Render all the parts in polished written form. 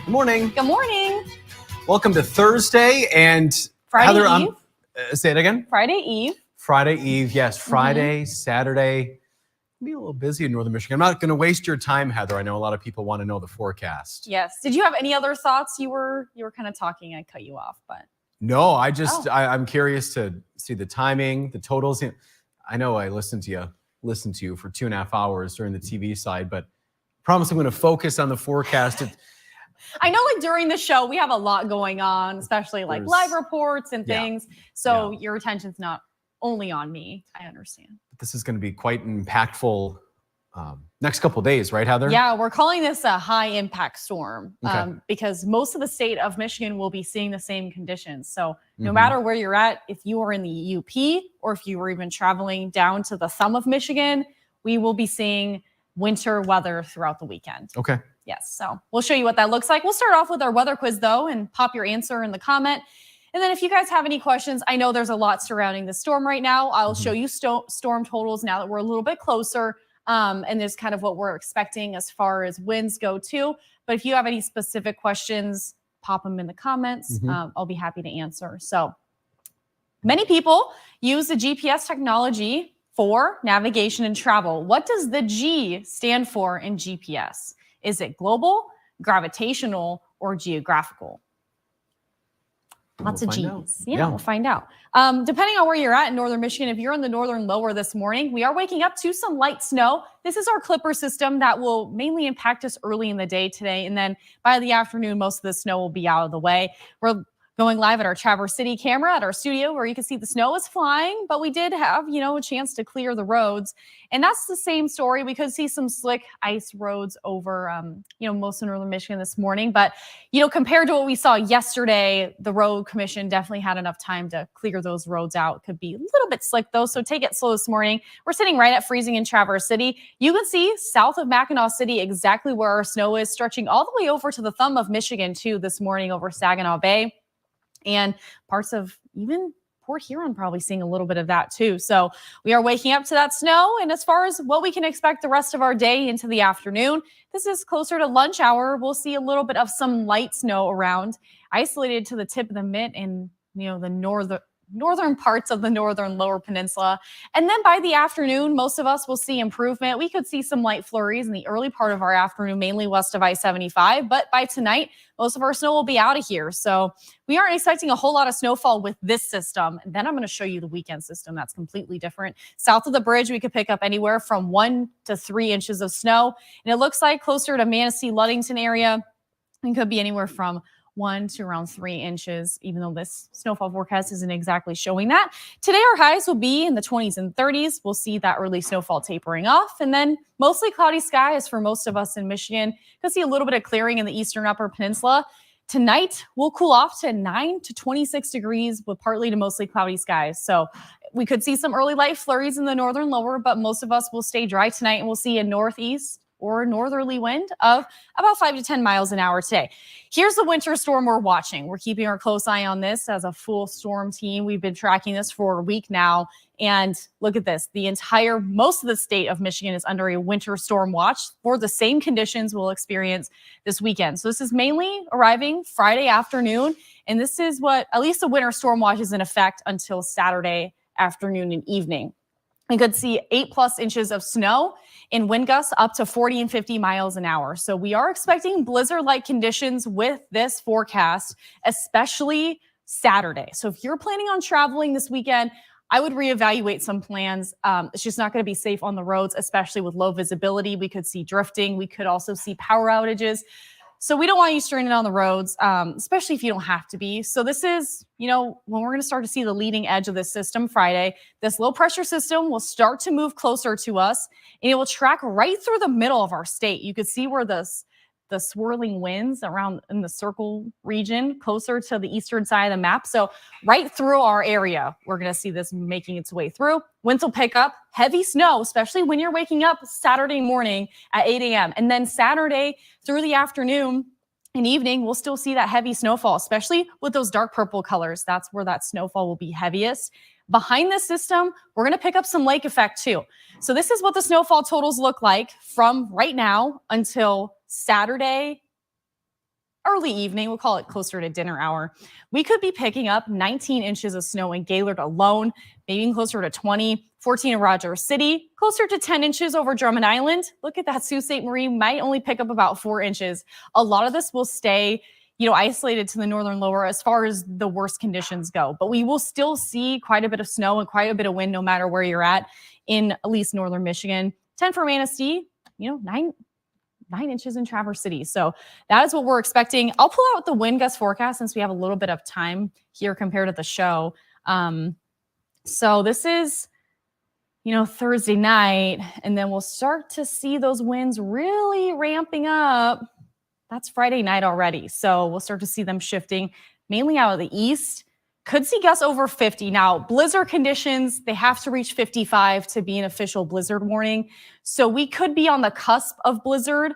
Good morning. Good morning. Welcome to Thursday and Friday Heather, Eve. Say it again. Friday Eve. Friday Eve, yes. Friday, Saturday. Be a little busy in Northern Michigan. I'm not going to waste your time, Heather. I know a lot of people want to know the forecast. Yes. Did you have any other thoughts? You were kind of talking. I cut you off, but no, I'm curious to see the timing, the totals. I know I listened to you for 2.5 hours during the TV side, but I promise I'm going to focus on the forecast. I know, like during the show, we have a lot going on, especially like live reports and things. So your attention's not only on me. I understand. This is going to be quite impactful next couple of days, right, Heather? Yeah, we're calling this a high impact storm because most of the state of Michigan will be seeing the same conditions. So no matter where you're at, if you are in the UP or if you were even traveling down to the thumb of Michigan, we will be seeing winter weather throughout the weekend. Okay. Yes, so we'll show you what that looks like. We'll start off with our weather quiz, though, and pop your answer in the comment. And then if you guys have any questions, I know there's a lot surrounding the storm right now. I'll show you storm totals now that we're a little bit closer. And there's kind of what we're expecting as far as winds go, too. But if you have any specific questions, pop them in the comments. I'll be happy to answer. So many people use the GPS technology for navigation and travel. What does the G stand for in GPS? Is it global, gravitational, or geographical? Lots of G's. Yeah, we'll find out. Depending on where you're at in Northern Michigan, if you're in the northern lower this morning, we are waking up to some light snow. This is our clipper system that will mainly impact us early in the day today. And then by the afternoon, most of the snow will be out of the way. We're going live at our Traverse City camera at our studio where you can see the snow is flying, but we did have, a chance to clear the roads. And that's the same story. We could see some slick ice roads over, most of Northern Michigan this morning. But, compared to what we saw yesterday, the road commission definitely had enough time to clear those roads out. Could be a little bit slick though, so take it slow this morning. We're sitting right at freezing in Traverse City. You can see south of Mackinac City exactly where our snow is, stretching all the way over to the thumb of Michigan too this morning over Saginaw Bay. And parts of even Port Huron probably seeing a little bit of that too. So we are waking up to that snow. And as far as what we can expect the rest of our day into the afternoon, this is closer to lunch hour. We'll see a little bit of some light snow around, isolated to the tip of the mitt and, the northern parts of the northern lower peninsula. And then by the afternoon, most of us will see improvement. We could see some light flurries in the early part of our afternoon, mainly west of I-75. But by tonight, most of our snow will be out of here. So we aren't expecting a whole lot of snowfall with this system. And then I'm going to show you the weekend system that's completely different. South of the bridge, we could pick up anywhere from 1 to 3 inches of snow. And it looks like closer to Manistee, Ludington area, it could be anywhere from 1 to around 3 inches, even though this snowfall forecast isn't exactly showing that. Today, our highs will be in the 20s and 30s. We'll see that early snowfall tapering off, and then mostly cloudy skies for most of us in Michigan. You'll see a little bit of clearing in the eastern upper peninsula. Tonight, we'll cool off to 9 to 26 degrees with partly to mostly cloudy skies. So we could see some early light flurries in the northern lower, but most of us will stay dry tonight, and we'll see a northeast or northerly wind of about 5 to 10 miles an hour today. Here's the winter storm we're watching. We're keeping our close eye on this as a full storm team. We've been tracking this for a week now. And look at this. Most of the state of Michigan is under a winter storm watch for the same conditions we'll experience this weekend. So this is mainly arriving Friday afternoon. And this is what, at least the winter storm watch is in effect until Saturday afternoon and evening. We could see 8+ inches of snow in wind gusts up to 40 and 50 miles an hour. So we are expecting blizzard-like conditions with this forecast, especially Saturday. So if you're planning on traveling this weekend, I would reevaluate some plans. It's just not going to be safe on the roads, especially with low visibility. We could see drifting. We could also see power outages. So we don't want you stranded on the roads, especially if you don't have to be. So this is, when we're going to start to see the leading edge of this system Friday. This low pressure system will start to move closer to us, and it will track right through the middle of our state. You could see where the swirling winds around in the circle region closer to the eastern side of the map. So right through our area, we're going to see this making its way through. Winds will pick up, heavy snow, especially when you're waking up Saturday morning at 8 a.m. And then Saturday through the afternoon and evening, we'll still see that heavy snowfall, especially with those dark purple colors. That's where that snowfall will be heaviest. Behind this system, we're going to pick up some lake effect too. So this is what the snowfall totals look like from right now until Saturday early evening, we'll call it closer to dinner hour, we could be picking up 19 inches of snow in Gaylord alone, maybe closer to 20, 14 in Rogers City, closer to 10 inches over Drummond Island. Look at that. Sault Ste. Marie might only pick up about 4 inches. A lot of this will stay, isolated to the northern lower as far as the worst conditions go. But we will still see quite a bit of snow and quite a bit of wind no matter where you're at least northern Michigan. 10 for Manistee, 9 inches in Traverse City. So that is what we're expecting. I'll pull out the wind gust forecast since we have a little bit of time here compared to the show. So this is, Thursday night, and then we'll start to see those winds really ramping up. That's Friday night already. So we'll start to see them shifting mainly out of the east. Could see gusts over 50. Now, blizzard conditions, they have to reach 55 to be an official blizzard warning. So we could be on the cusp of blizzard.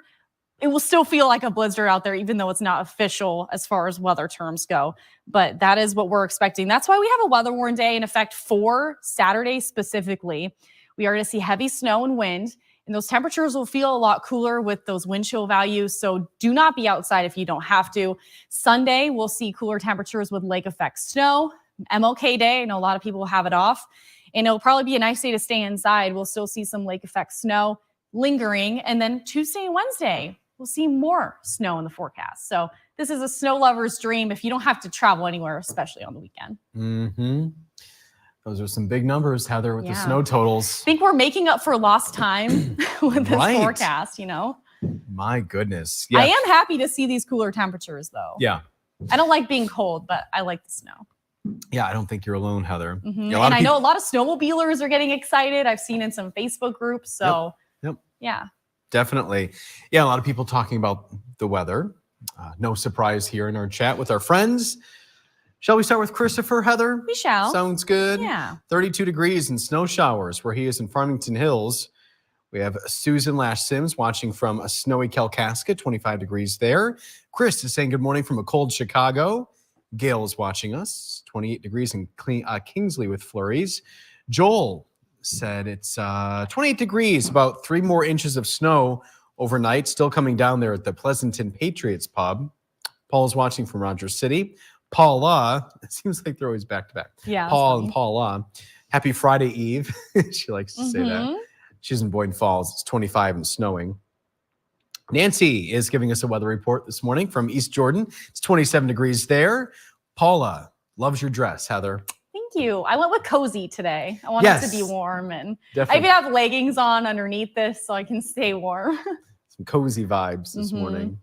It will still feel like a blizzard out there, even though it's not official as far as weather terms go. But that is what we're expecting. That's why we have a weather warn day in effect for Saturday specifically. We are going to see heavy snow and wind. And those temperatures will feel a lot cooler with those wind chill values. So do not be outside if you don't have to. Sunday, we'll see cooler temperatures with lake effect snow. MLK Day, I know a lot of people will have it off. And it'll probably be a nice day to stay inside. We'll still see some lake effect snow lingering. And then Tuesday and Wednesday, we'll see more snow in the forecast. So this is a snow lover's dream if you don't have to travel anywhere, especially on the weekend. Mm-hmm. Those are some big numbers, Heather, with the snow totals. I think we're making up for lost time with this forecast, My goodness. Yeah. I am happy to see these cooler temperatures, though. Yeah. I don't like being cold, but I like the snow. Yeah, I don't think you're alone, Heather. Mm-hmm. And I know a lot of snowmobilers are getting excited. I've seen in some Facebook groups. So, yep. Yeah. Definitely. Yeah, a lot of people talking about the weather. No surprise here in our chat with our friends. Shall we start with Christopher, Heather? We shall. Sounds good. Yeah. 32 degrees and snow showers where he is in Farmington Hills. We have Susan Lash Sims watching from a snowy Kalkaska, 25 degrees there. Chris is saying good morning from a cold Chicago. Gail is watching us, 28 degrees in Kingsley with flurries. Joel said it's 28 degrees, about 3 more inches of snow overnight, still coming down there at the Pleasanton Patriots pub. Paul is watching from Rogers City. Paula, it seems like they're always back to back. Yeah. Paul and Paula. Happy Friday Eve. She likes to say that. She's in Boyden Falls. It's 25 and snowing. Nancy is giving us a weather report this morning from East Jordan. It's 27 degrees there. Paula loves your dress, Heather. Thank you. I went with cozy today. I wanted it to be warm, and definitely. I even have leggings on underneath this so I can stay warm. Some cozy vibes this morning.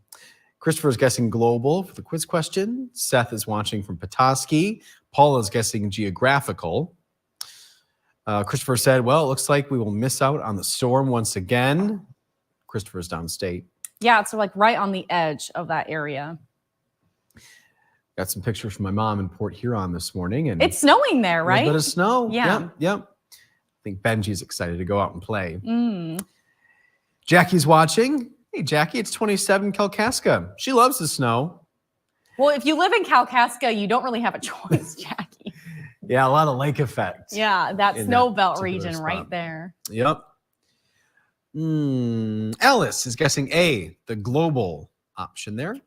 Christopher's guessing global for the quiz question. Seth is watching from Petoskey. Paula's guessing geographical. Christopher said, well, it looks like we will miss out on the storm once again. Christopher's downstate. Yeah, it's like right on the edge of that area. Got some pictures from my mom in Port Huron this morning. And it's snowing there, right? A little bit of snow. Yeah. Yep. I think Benji's excited to go out and play. Jackie's watching. Hey, Jackie, it's 27 Kalkaska. She loves the snow. Well, if you live in Kalkaska, you don't really have a choice, Jackie. Yeah, a lot of lake effect. Yeah, that snow belt region right there. Yep. Alice is guessing A, the global option there.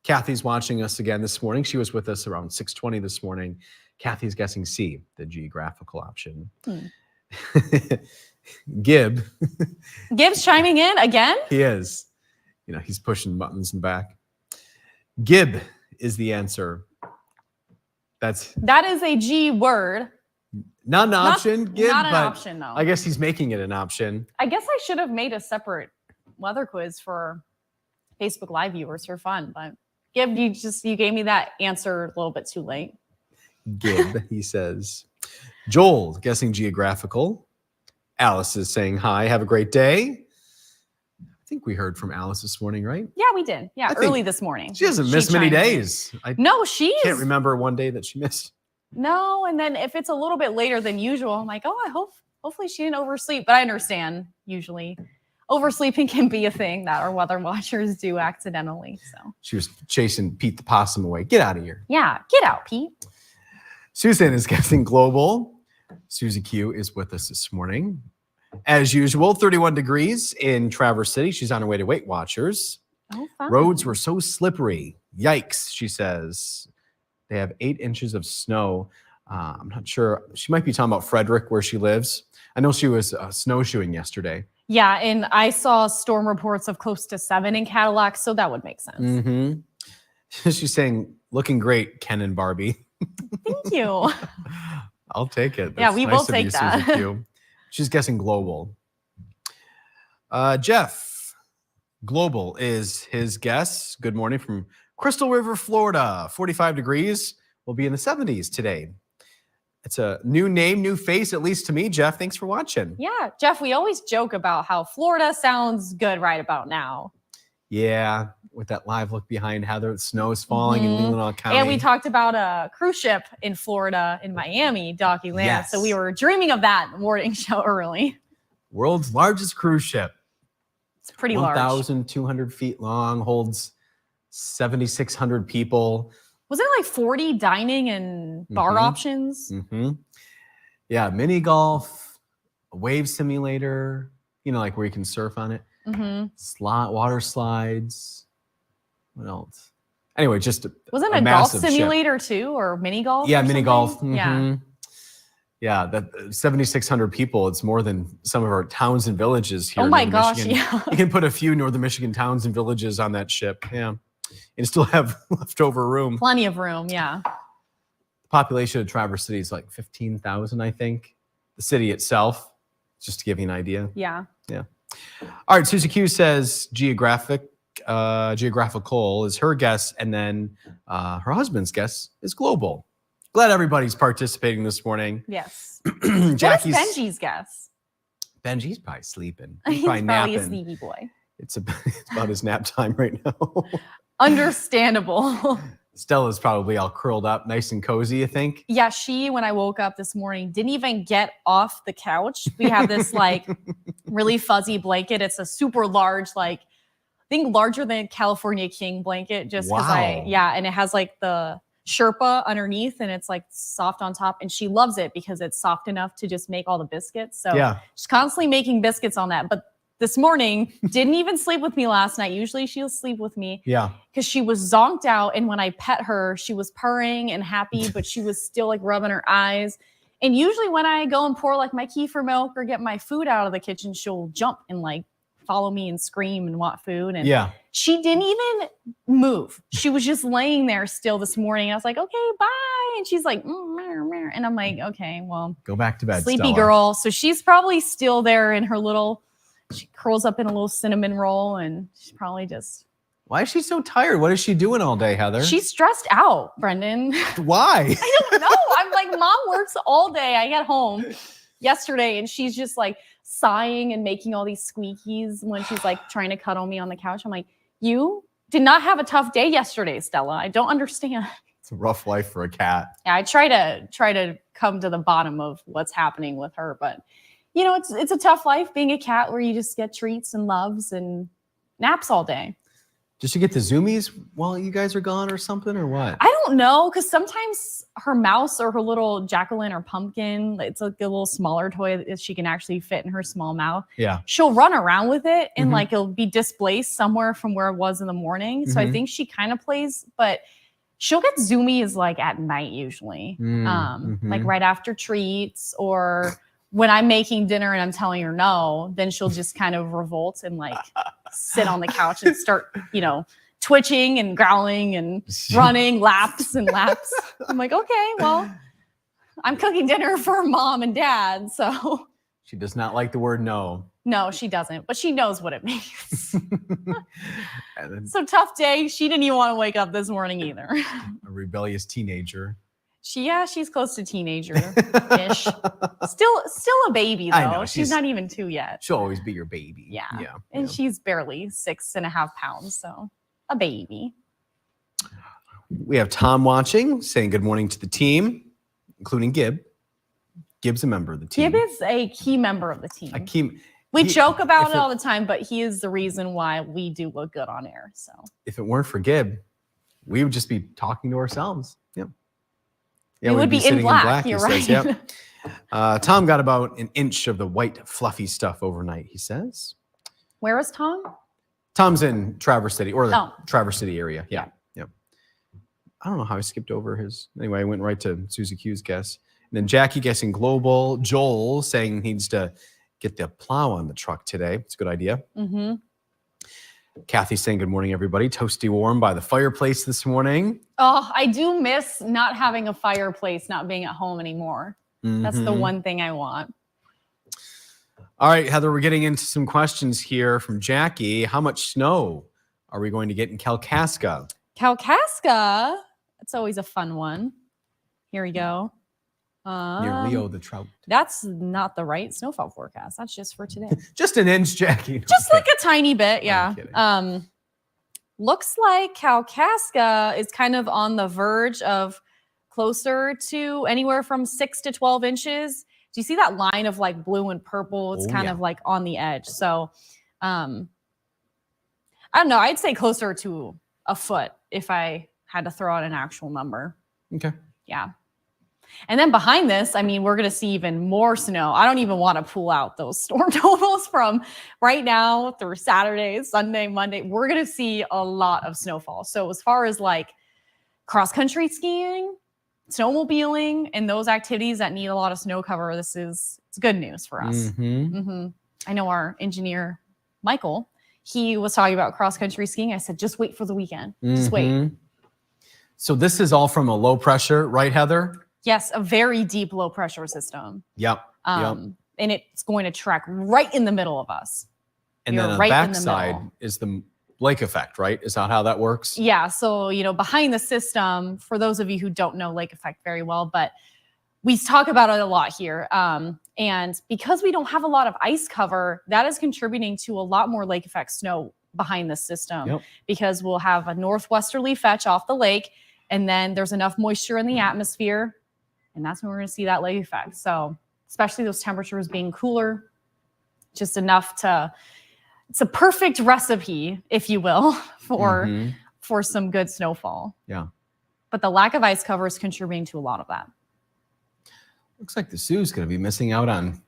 Kathy's watching us again this morning. She was with us around 6:20 this morning. Kathy's guessing C, the geographical option. Gibbs chiming in again? He is. He's pushing buttons in the back. Gib is the answer. That is a G word. Not an option, Gib, not an but option, no. I guess he's making it an option. I guess I should have made a separate weather quiz for Facebook Live viewers for fun, but Gib, you gave me that answer a little bit too late. Gib, he says. Joel guessing geographical. Alice is saying hi. Have a great day. I think we heard from Alice this morning, right? Yeah, we did. Yeah, early this morning. She hasn't missed many days. I can't remember one day that she missed. No, and then if it's a little bit later than usual, I'm like, hopefully she didn't oversleep. But I understand usually oversleeping can be a thing that our weather watchers do accidentally. So she was chasing Pete the possum away. Get out of here. Yeah, get out, Pete. Susan is guessing global. Susie Q is with us this morning. As usual, 31 degrees in Traverse City. She's on her way to Weight Watchers. Oh, fun. Roads were so slippery. Yikes, she says. They have 8 inches of snow. I'm not sure. She might be talking about Frederick, where she lives. I know she was snowshoeing yesterday. Yeah, and I saw storm reports of close to 7 in Cadillac, so that would make sense. Mm-hmm. She's saying, looking great, Ken and Barbie. Thank you. I'll take it. Yeah, we nice both of take you, that. Susan Q. She's guessing global. Jeff, global is his guess. Good morning from Crystal River, Florida. 45 degrees. We'll be in the 70s today. It's a new name, new face, at least to me, Jeff. Thanks for watching. Yeah, Jeff, we always joke about how Florida sounds good right about now. Yeah, with that live look behind Heather, snow is falling in Leelanau County. And we talked about a cruise ship in Florida, in Miami, Docky Land. Yes. So we were dreaming of that morning show early. World's largest cruise ship. It's pretty large. 1,200 feet long, holds 7,600 people. Was there like 40 dining and bar options? Mm-hmm. Yeah, mini golf, a wave simulator, like where you can surf on it. Water slides. What else? Anyway, just wasn't a golf simulator too, or mini golf? Yeah, mini golf. Yeah, that 7,600 people. It's more than some of our towns and villages here. Oh my gosh, Michigan. yeah. You can put a few Northern Michigan towns and villages on that ship. Yeah, and still have leftover room. Plenty of room. Yeah. The population of Traverse City is like 15,000, I think. The city itself, just to give you an idea. Yeah. Yeah. All right, Susie Q says geographical is her guess, and then her husband's guess is global. Glad everybody's participating this morning. Yes. Jackie's what is Benji's guess? Benji's probably sleeping. He's probably napping. a sleepy boy. It's about his nap time right now. Understandable. Stella's probably all curled up, nice and cozy, you think? Yeah, when I woke up this morning, didn't even get off the couch. We have this like really fuzzy blanket. It's a super large, I think larger than California King blanket, just because and it has like the Sherpa underneath and it's like soft on top. And she loves it because it's soft enough to just make all the biscuits. So she's constantly making biscuits on that. But this morning, didn't even sleep with me last night. Usually she'll sleep with me. Yeah. Because she was zonked out. And when I pet her, she was purring and happy, but she was still like rubbing her eyes. And usually when I go and pour like my kefir milk or get my food out of the kitchen, she'll jump and like follow me and scream and want food. And she didn't even move. She was just laying there still this morning. I was like, okay, bye. And she's like, and I'm like, okay, well, go back to bed, sleepy Stella. Girl. So she's probably still there in her she curls up in a little cinnamon roll and she's probably just. Why is she so tired? What is she doing all day, Heather? She's stressed out, Brendan. Why? I don't know. I'm like, Mom works all day. I got home yesterday and she's just like sighing and making all these squeakies when she's like trying to cuddle me on the couch. I'm like, you did not have a tough day yesterday, Stella. I don't understand. It's a rough life for a cat. Yeah, I try to come to the bottom of what's happening with her, but it's a tough life being a cat where you just get treats and loves and naps all day. Did she get the zoomies while you guys are gone or something or what? I don't know, because sometimes her mouse or her little Jacqueline or pumpkin, it's like a little smaller toy that she can actually fit in her small mouth. Yeah. She'll run around with it and like it'll be displaced somewhere from where it was in the morning. So I think she kind of plays, but she'll get zoomies like at night usually, like right after treats or when I'm making dinner and I'm telling her no, then she'll just kind of revolt and like sit on the couch and start, twitching and growling and running laps and laps. I'm like, okay, well, I'm cooking dinner for Mom and Dad. So she does not like the word no. No, she doesn't, but she knows what it means. So tough day. She didn't even want to wake up this morning either. A rebellious teenager. She's close to teenager-ish. Still a baby though. I know, she's not even 2 yet. She'll always be your baby. Yeah. And she's barely 6.5 pounds, so a baby. We have Tom watching, saying good morning to the team, including Gib. Gib's a member of the team. Gib is a key member of the team. We joke about it all the time, but he is the reason why we do look good on air. So if it weren't for Gib, we would just be talking to ourselves. Yep. Yeah, we would be in black. You're right. Says, yep. Tom got about an inch of the white fluffy stuff overnight, he says. Where is Tom? Tom's in Traverse City or the Oh. Traverse City area. Yeah. I don't know how I skipped over his. Anyway, I went right to Susie Q's guess. And then Jackie guessing global. Joel saying he needs to get the plow on the truck today. It's a good idea. Mm-hmm. Kathy saying good morning, everybody. Toasty warm by the fireplace this morning. Oh, I do miss not having a fireplace, not being at home anymore. That's the one thing I want. All right, Heather, we're getting into some questions here from Jackie. How much snow are we going to get in Kalkaska? Kalkaska, that's always a fun one. Here we go. Near Leo the trout. That's not the right snowfall forecast. That's just for today. Just an inch, Jackie. Just like a tiny bit, yeah. I'm Looks like Kalkaska is kind of on the verge of closer to anywhere from 6 to 12 inches. Do you see that line of like blue and purple? It's kind of like on the edge. So I don't know. I'd say closer to a foot if I had to throw out an actual number. Okay. Yeah. And then behind this, I mean, we're going to see even more snow. I don't even want to pull out those storm totals from right now through Saturday, Sunday, Monday. We're going to see a lot of snowfall. So as far as like cross-country skiing, snowmobiling, and those activities that need a lot of snow cover, it's good news for us. I know our engineer, Michael, he was talking about cross-country skiing. I said, just wait for the weekend. Just wait. So this is all from a low pressure, right, Heather? Yes, a very deep low pressure system. Yep. And it's going to track right in the middle of us. And then on the backside is the lake effect, right? Is that how that works? Yeah. So, behind the system, for those of you who don't know lake effect very well, but we talk about it a lot here. And because we don't have a lot of ice cover, that is contributing to a lot more lake effect snow behind the system because we'll have a northwesterly fetch off the lake. And then there's enough moisture in the atmosphere. And that's when we're going to see that lake effect. So especially those temperatures being cooler, just enough it's a perfect recipe, if you will, for some good snowfall. Yeah. But the lack of ice cover is contributing to a lot of that. Looks like the Sioux's going to be missing out on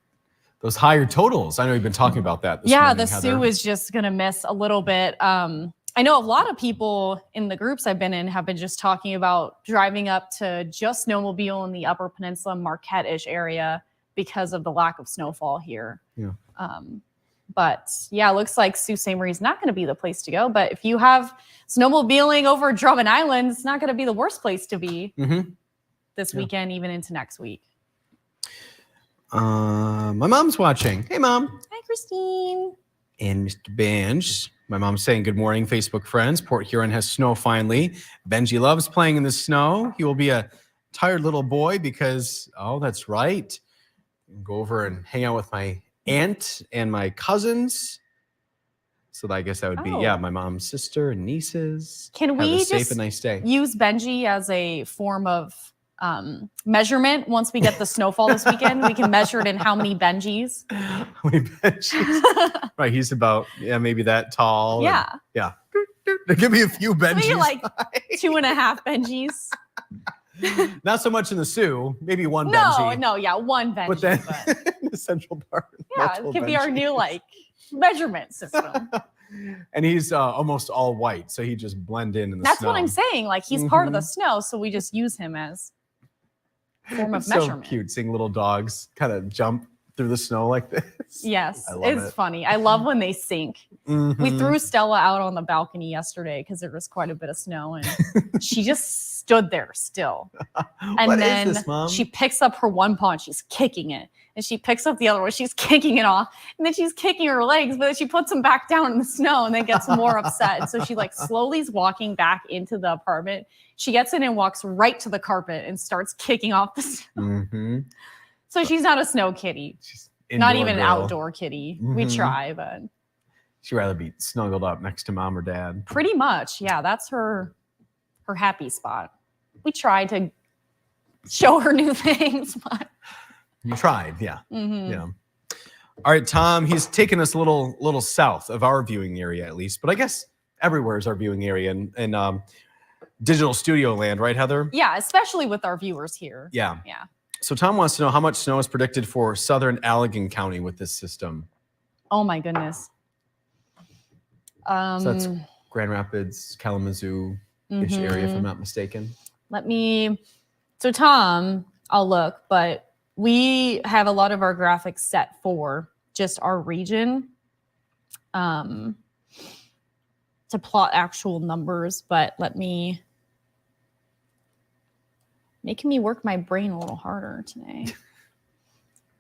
those higher totals. I know you've been talking about that this morning, the Sioux is just going to miss a little bit. I know a lot of people in the groups I've been in have been just talking about driving up to just snowmobile in the Upper Peninsula, Marquette-ish area because of the lack of snowfall here. Yeah. But yeah, it looks like Sault Ste. Marie is not going to be the place to go. But if you have snowmobiling over Drummond Island, it's not going to be the worst place to be this weekend, even into next week. My mom's watching. Hey, Mom. Hi, Christine. And Mr. Benj. My mom's saying good morning, Facebook friends. Port Huron has snow finally. Benji loves playing in the snow. He will be a tired little boy because, that's right. Go over and hang out with my aunt and my cousins. So I guess that would be, my mom's sister and nieces. Can we have a safe just and nice day. Use Benji as a form of measurement once we get the snowfall this weekend? We can measure it in how many Benjis. How many Benjis? Right, he's about maybe that tall. Yeah. There could be a few Benjis. Maybe like 2.5 Benjis. Not so much in the Sioux. Maybe one Benji. No, one Benji. But then in the central part. Yeah, it could be our new measurement system. And he's almost all white, so he just blend in the That's snow. what I'm saying. He's part of the snow, so we just use him as form of measurement. So cute seeing little dogs kind of jump through the snow like this. Yes, it's funny. I love when they sink. We threw Stella out on the balcony yesterday because there was quite a bit of snow, and she just stood there still. And then she picks up her one paw and she's kicking it. And she picks up the other one, she's kicking it off. And then she's kicking her legs, but then she puts them back down in the snow and then gets more upset. And so she slowly is walking back into the apartment. She gets in and walks right to the carpet and starts kicking off the snow. So she's not a snow kitty. She's not even an outdoor kitty. We try, but she'd rather be snuggled up next to mom or dad. Pretty much. Yeah, that's her happy spot. We try to show her new things, but you tried, yeah. Yeah. All right, Tom, he's taken us a little south of our viewing area at least, but I guess everywhere is our viewing area in digital studio land, right, Heather? Yeah, especially with our viewers here. Yeah. So Tom wants to know how much snow is predicted for southern Allegan County with this system. Oh my goodness. So that's Grand Rapids, Kalamazoo-ish area, if I'm not mistaken. So Tom, I'll look, but we have a lot of our graphics set for just our region to plot actual numbers, but making me work my brain a little harder today.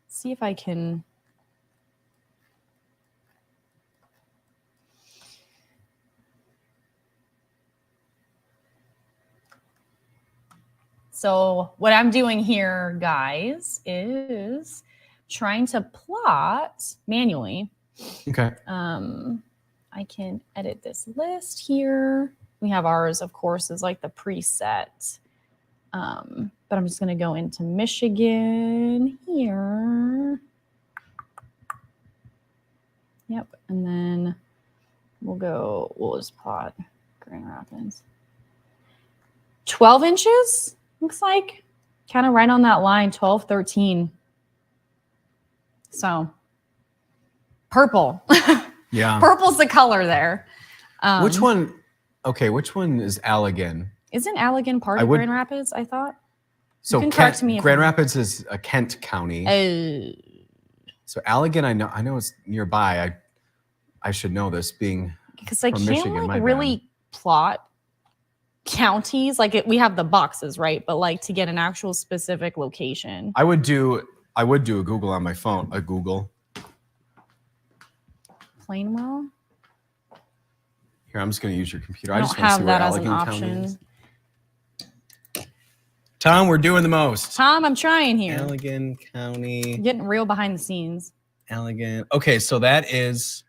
See if I can. So what I'm doing here, guys, is trying to plot manually. Okay. I can edit this list here. We have ours, of course, is like the preset. But I'm just going to go into Michigan here. Yep. And then we'll just plot Grand Rapids. 12 inches, looks like. Kind of right on that line, 12, 13. So, purple. Yeah. Purple's the color there. Which one? Okay, which one is Allegan? Isn't Allegan part of Grand Rapids, I thought? So correct me if Grand Rapids is a Kent County. So Allegan, I know it's nearby. I should know this, being because I from can't Michigan, like really plot counties. Like we have the boxes, right? But like to get an actual specific location. I would do a Google on my phone. A Google. Plainwell. Here, I'm just going to use your computer. I just don't want to have see where that as an Allegan County option. is. Tom, we're doing the most. Tom, I'm trying here. Allegan County. Getting real behind the scenes. Allegan. Okay, so that is.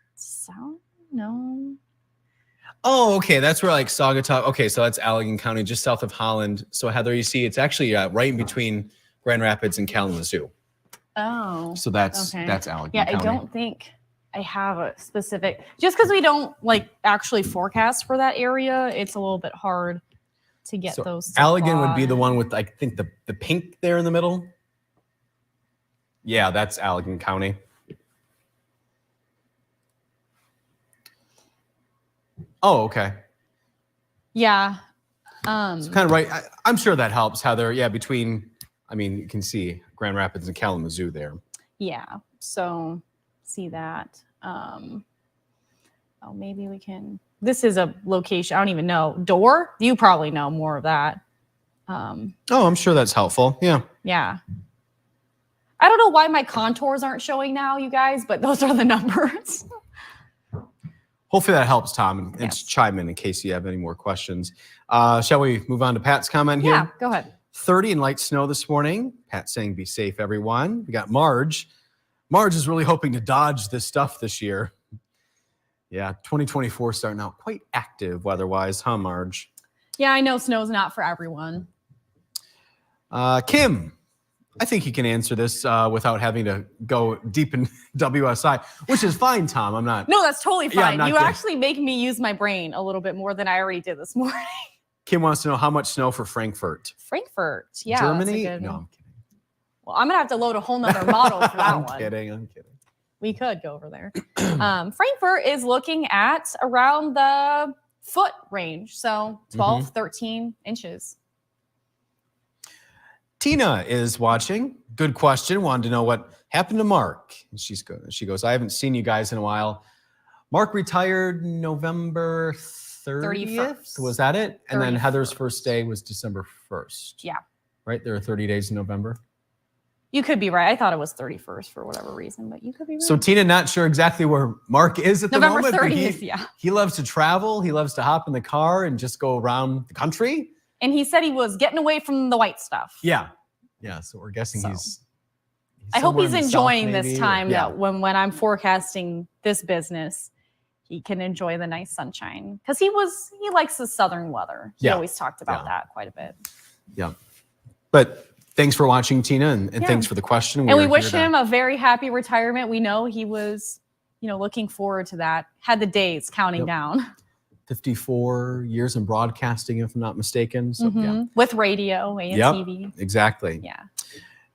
No. Oh, okay. That's where like Saugatuck. Okay, so that's Allegan County, just south of Holland. So Heather, you see, it's actually right in between Grand Rapids and Kalamazoo. Oh. So that's Allegan yeah, County. I don't think I have a specific. Just because we don't like actually forecast for that area, it's a little bit hard to get those. Allegan would be the one with, I think, the pink there in the middle. Yeah, that's Allegan County. Oh, okay. Yeah. It's kind of right. I'm sure that helps, Heather. Yeah, between, I mean, you can see Grand Rapids and Kalamazoo there. Yeah. So see that. Oh, maybe we can. This is a location. I don't even know. Door? You probably know more of that. Oh, I'm sure that's helpful. Yeah. Yeah. I don't know why my contours aren't showing now, you guys, but those are the numbers. Hopefully that helps, Tom, and Yes. chime in case you have any more questions. Shall we move on to Pat's comment here? Yeah, go ahead. 30 and light snow this morning. Pat saying be safe, everyone. We got Marge. Marge is really hoping to dodge this stuff this year. Yeah, 2024 starting out quite active weather-wise, huh, Marge? Yeah, I know snow's not for everyone. Kim, I think you can answer this without having to go deep in WSI, which is fine, Tom. I'm not. No, that's totally Yeah, I'm fine. not You kidding. actually make me use my brain a little bit more than I already did this morning. Kim wants to know how much snow for Frankfurt. Frankfurt. Yeah. Germany? That's a good... No, I'm kidding. Well, I'm going to have to load a whole nother model for that I'm one. kidding. We could go over there. Frankfurt is looking at around the foot range. So 12, 13 inches. Tina is watching. Good question. Wanted to know what happened to Mark. And she goes, I haven't seen you guys in a while. Mark retired November 30th. Was that it? And then 31st. Heather's first day was December 1st. Yeah. Right? There are 30 days in November. You could be right. I thought it was 31st for whatever reason, but you could be right. So Tina, not sure exactly where Mark is at the November moment. 30th, yeah. He loves to travel. He loves to hop in the car and just go around the country. And he said he was getting away from the white stuff. Yeah. Yeah. So we're guessing he's I hope he's somewhere in the enjoying south, this maybe, time yeah. that when I'm forecasting this business, he can enjoy the nice sunshine. Because he likes the southern weather. He always talked about that quite a bit. Yeah. But thanks for watching, Tina, and thanks for the question. And we wish him a very happy retirement. We know he was, looking forward to that. Had the days counting down. 54 years in broadcasting, if I'm not mistaken. So, yeah. With radio and TV. Exactly. Yeah.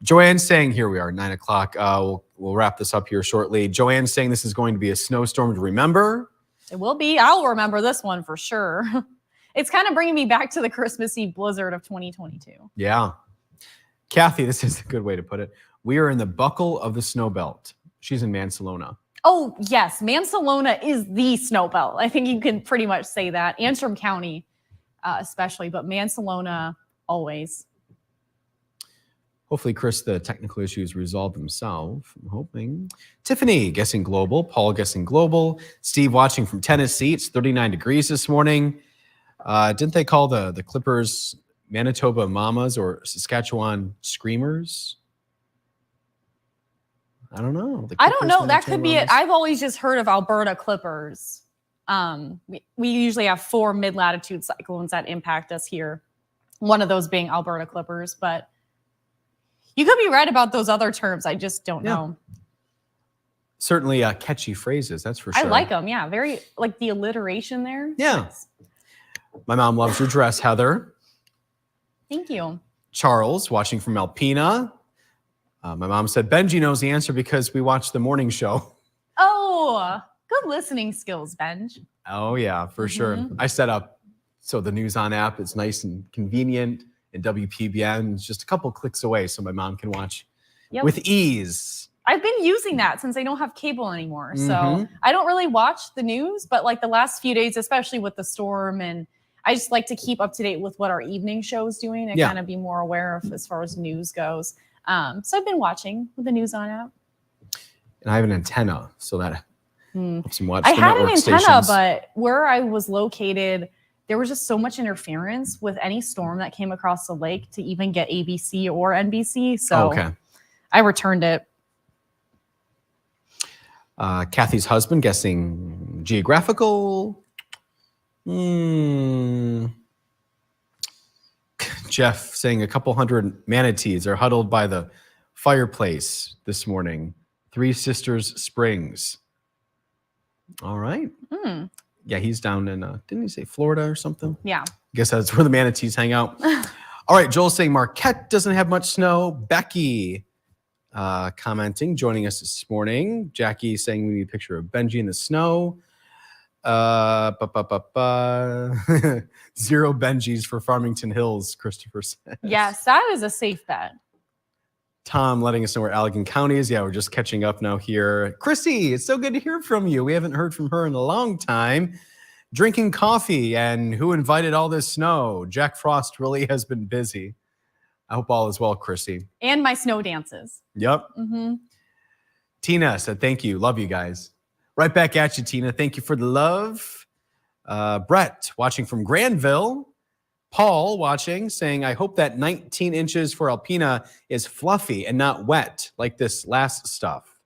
Joanne's saying, here we are, 9 o'clock. We'll wrap this up here shortly. Joanne's saying this is going to be a snowstorm to remember. It will be. I'll remember this one for sure. It's kind of bringing me back to the Christmas Eve blizzard of 2022. Yeah. Kathy, this is a good way to put it. We are in the buckle of the snow belt. She's in Mansalona. Oh, yes. Mansalona is the snow belt. I think you can pretty much say that. Antrim County, especially, but Mansalona always. Hopefully, Chris, the technical issues resolve themselves. I'm hoping. Tiffany guessing global. Paul guessing global. Steve watching from Tennessee. It's 39 degrees this morning. Didn't they call the Clippers Manitoba Mamas or Saskatchewan Screamers? I don't know. I don't know. That could be it. I've always just heard of Alberta Clippers. We usually have 4 mid-latitude cyclones that impact us here. One of those being Alberta Clippers, but you could be right about those other terms. I just don't know. Certainly catchy phrases, that's for sure. I like them, yeah. Very, like the alliteration there. Yeah. Nice. My mom loves your dress, Heather. Thank you. Charles, watching from Alpena. My mom said, Benji knows the answer because we watched the morning show. Oh, good listening skills, Benj. Oh, yeah, for sure. I set up so the News On app is nice and convenient, and WPBN is just a couple clicks away so my mom can watch with ease. I've been using that since I don't have cable anymore. So I don't really watch the news, but like the last few days, especially with the storm, and I just like to keep up to date with what our evening show is doing and kind of be more aware of as far as news goes. So I've been watching with the News On app. And I have an antenna, so that helps me watch I the had an network antenna, stations. but where I was located, there was just so much interference with any storm that came across the lake to even get ABC or NBC. So I returned it. Kathy's husband guessing geographical. Jeff saying a couple hundred manatees are huddled by the fireplace this morning. Three Sisters Springs. All right. Yeah, he's down in, didn't he say Florida or something? Yeah. I guess that's where the manatees hang out. All right, Joel saying Marquette doesn't have much snow. Becky commenting, joining us this morning. Jackie saying we need a picture of Benji in the snow. 0 Benjis for Farmington Hills, Christopher says. Yes, that is a safe bet. Tom letting us know where Allegan County is. Yeah, we're just catching up now here. Chrissy, it's so good to hear from you. We haven't heard from her in a long time. Drinking coffee, and who invited all this snow? Jack Frost really has been busy. I hope all is well, Chrissy. And my snow dances. Yep. Tina said, thank you. Love you guys. Right back at you, Tina. Thank you for the love. Brett watching from Granville. Paul watching, saying, I hope that 19 inches for Alpena is fluffy and not wet like this last stuff.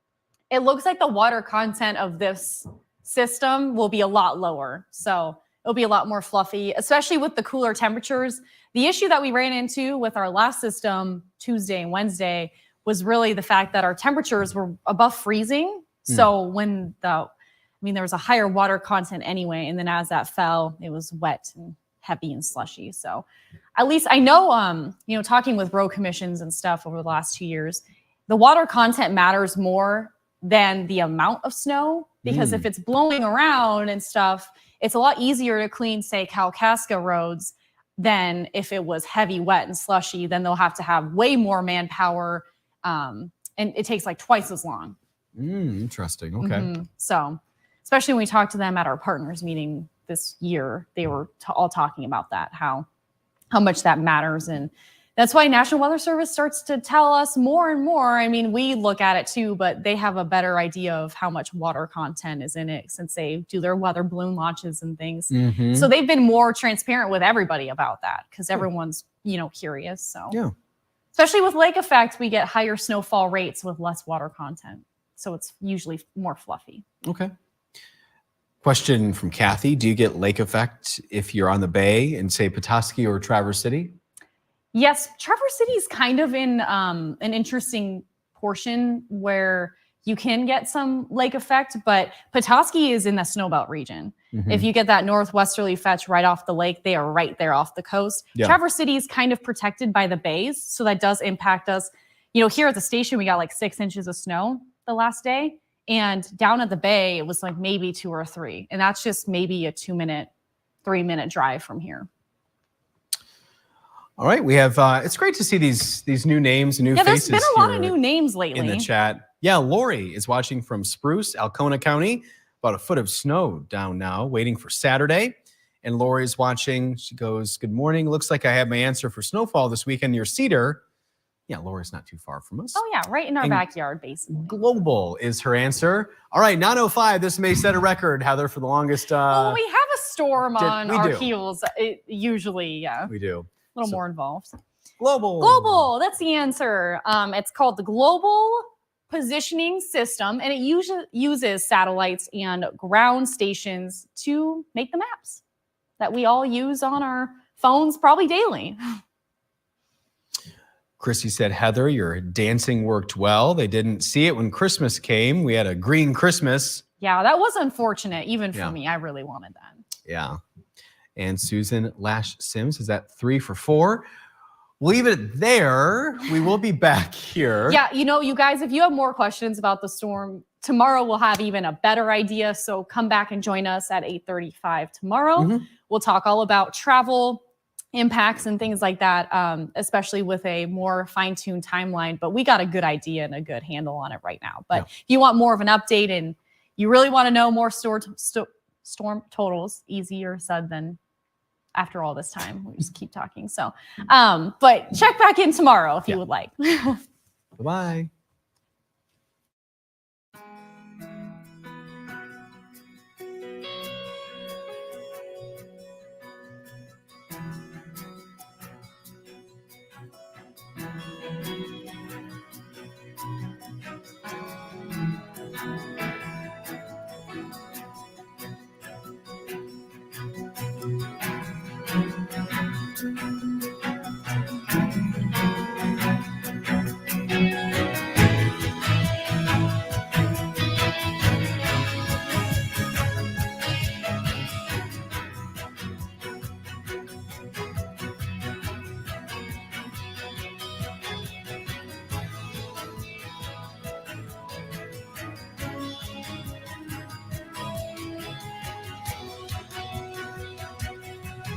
It looks like the water content of this system will be a lot lower. So it'll be a lot more fluffy, especially with the cooler temperatures. The issue that we ran into with our last system Tuesday and Wednesday was really the fact that our temperatures were above freezing. So when there was a higher water content anyway. And then as that fell, it was wet and heavy and slushy. So at least I know, talking with road commissions and stuff over the last 2 years, the water content matters more than the amount of snow, because if it's blowing around and stuff, it's a lot easier to clean, say, Kalkaska roads than if it was heavy, wet, and slushy. Then they'll have to have way more manpower, and it takes like twice as long. Interesting. Okay. So especially when we talked to them at our partners meeting this year, they were all talking about that, how much that matters. And that's why National Weather Service starts to tell us more and more. I mean, we look at it too, but they have a better idea of how much water content is in it since they do their weather balloon launches and things. So they've been more transparent with everybody about that because everyone's, curious. So especially with lake effect, we get higher snowfall rates with less water content. So it's usually more fluffy. Okay. Question from Kathy. Do you get lake effect if you're on the bay in, say, Petoskey or Traverse City? Yes, Traverse City is kind of in an interesting portion where you can get some lake effect, but Petoskey is in the snowbelt region. If you get that northwesterly fetch right off the lake, they are right there off the coast. Traverse City is kind of protected by the bays, so that does impact us. Here at the station, we got like 6 inches of snow the last day. And down at the bay, it was like maybe 2 or 3. And that's just maybe a 2-minute, 3-minute drive from here. All right, we have. It's great to see these new names and new faces. There's been a lot of new names lately in the chat. Yeah, Lori is watching from Spruce, Alcona County. About a foot of snow down now, waiting for Saturday. And Lori's watching. She goes, "Good morning. Looks like I have my answer for snowfall this weekend near Cedar." Yeah, Lori's not too far from us. Oh yeah, right in our backyard, basically. Global is her answer. All right, 9:05. This may set a record, Heather, for the longest. Well, we have a storm on our heels. Usually, yeah. We do. A little more involved. Global. That's the answer. It's called the Global Positioning System, and it uses satellites and ground stations to make the maps that we all use on our phones probably daily. Chrissy said, Heather, your dancing worked well. They didn't see it when Christmas came. We had a green Christmas. Yeah, that was unfortunate, even for me. I really wanted that. Yeah. And Susan Lash Sims is at 3 for 4. We'll leave it there. We will be back here. Yeah, you guys, if you have more questions about the storm, tomorrow we'll have even a better idea. So come back and join us at 8:35 tomorrow. Mm-hmm. We'll talk all about travel impacts and things like that, especially with a more fine-tuned timeline. But we got a good idea and a good handle on it right now. But if you want more of an update and you really want to know more storm totals, easier said than after all this time. We just keep talking. So, but check back in tomorrow if you would like. Bye-bye.